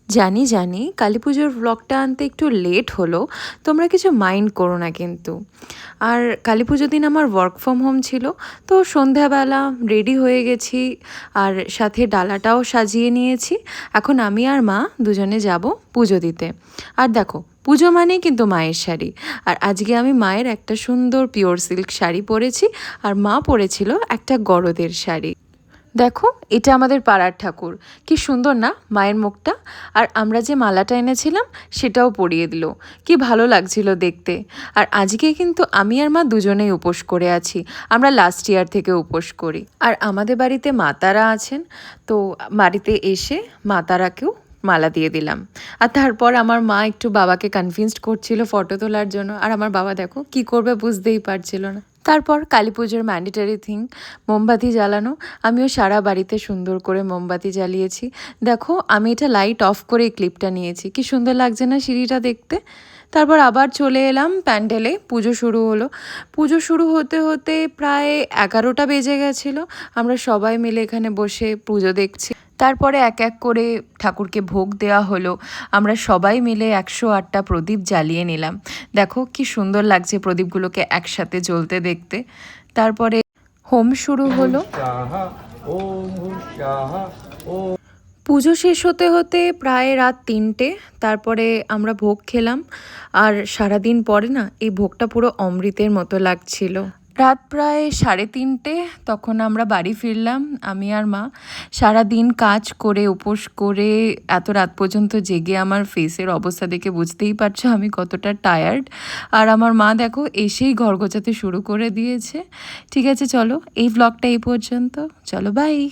জানি জানি কালী পুজোর ব্লগটা আনতে একটু লেট হলো, তোমরা কিছু মাইন্ড করো না কিন্তু। আর কালী পুজোর দিন আমার ওয়ার্ক ফ্রম হোম ছিল, তো সন্ধ্যাবেলা রেডি হয়ে গেছি আর সাথে ডালাটাও সাজিয়ে নিয়েছি। এখন আমি আর মা দুজনে যাব পুজো দিতে। আর দেখো, পুজো মানেই কিন্তু মায়ের শাড়ি। আর আজকে আমি মায়ের একটা সুন্দর পিওর সিল্ক শাড়ি পরেছি, আর মা পরেছিল একটা গরদের শাড়ি। দেখো, এটা আমাদের পাড়ার ঠাকুর, কি সুন্দর না মায়ের মুখটা। আর আমরা যে মালাটা এনেছিলাম সেটাও পরিয়ে দিল, কি ভালো লাগছিল দেখতে। আর আজকে কিন্তু আমি আর মা দুজনেই উপোস করে আছি, আমরা লাস্ট ইয়ার থেকে উপোস করি। আর আমাদের বাড়িতে মাতারা আছেন, তো বাড়িতে এসে মাতারাকেও মালা দিয়ে দিলাম। আর তারপর আমার মা একটু বাবাকে কনভিন্সড করছিল ফটো তোলার জন্য, আর আমার বাবা দেখো কি করবে বুঝতেই পারছিল না। তারপর কালী পুজোর ম্যান্ডেটারি থিং, মোমবাতি জ্বালানো। আমিও সারা বাড়িতে সুন্দর করে মোমবাতি জ্বালিয়েছি। দেখো, আমি এটা লাইট অফ করে এই ক্লিপটা নিয়েছি, কি সুন্দর লাগছে না সিঁড়িটা দেখতে। তারপর আবার চলে এলাম প্যান্ডেলে, পুজো শুরু হলো। পুজো শুরু হতে হতে প্রায় 11টা বেজে গেছিলো। আমরা সবাই মিলে এখানে বসে পুজো দেখছি। তারপরে এক এক করে ঠাকুরকে ভোগ দেওয়া হলো। আমরা সবাই মিলে 108টা প্রদীপ জ্বালিয়ে নিলাম। দেখো কি সুন্দর লাগছে প্রদীপগুলোকে একসাথে জ্বলতে দেখতে। তারপরে হোম শুরু হলো। পুজো শেষ হতে হতে প্রায় রাত 3টে। তারপরে আমরা ভোগ খেলাম। আর সারাদিন পরে না এই ভোগটা পুরো অমৃতের মতো লাগছিল। রাত প্রায় 3:30, তখন আমরা বাড়ি ফিরলাম আমি আর মা। সারাদিন কাজ করে উপোস করে এত রাত পর্যন্ত জেগে আমার ফেসের অবস্থা দেখে বুঝতেই পারছো আমি কতটা টায়ার্ড। আর আমার মা দেখো এসেই ঘর গোছাতে শুরু করে দিয়েছে। ঠিক আছে, চলো এই ব্লগটা এই পর্যন্ত, চলো বাই।